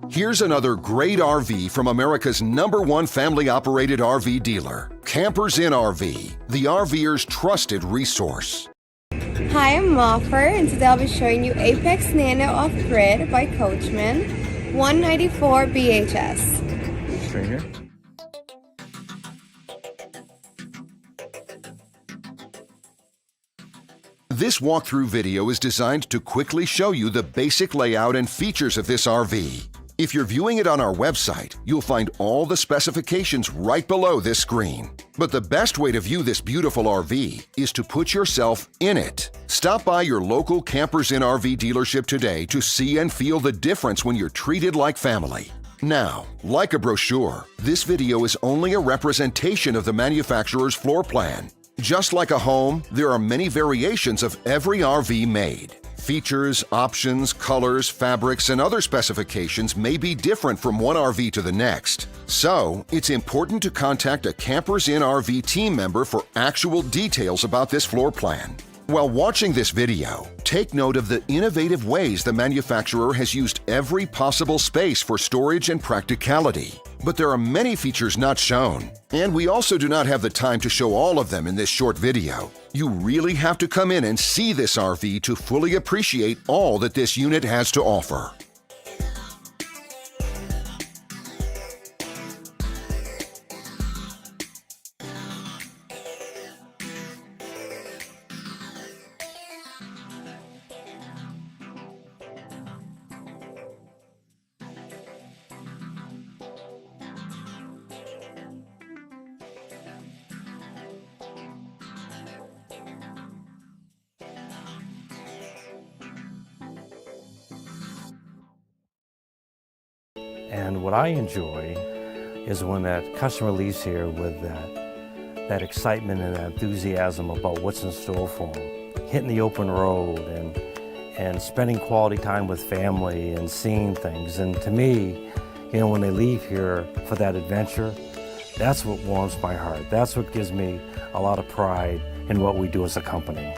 Here's another great RV from America's #1 family-operated RV dealer, Campers in RV, the RVer's trusted resource. Hi, I'm Moffer, and today I'll be showing you Apex Nano Off-Grid by Coachmen 194BHS. Straight here. This walkthrough video is designed to quickly show you the basic layout and features of this RV. If you're viewing it on our website, you'll find all the specifications right below this screen. But the best way to view this beautiful RV is to put yourself in it. Stop by your local Campers in RV dealership today to see and feel the difference when you're treated like family. Now, like a brochure, this video is only a representation of the manufacturer's floor plan. Just like a home, there are many variations of every RV made. Features, options, colors, fabrics, and other specifications may be different from one RV to the next. So, it's important to contact a Campers in RV team member for actual details about this floor plan. While watching this video, take note of the innovative ways the manufacturer has used every possible space for storage and practicality. But there are many features not shown, and we also do not have the time to show all of them in this short video. You really have to come in and see this RV to fully appreciate all that this unit has to offer. And what I enjoy is when that customer leaves here with that excitement and that enthusiasm about what's in store for them. Hitting the open road and spending quality time with family and seeing things. And to me, you know, when they leave here for that adventure, that's what warms my heart. That's what gives me a lot of pride in what we do as a company.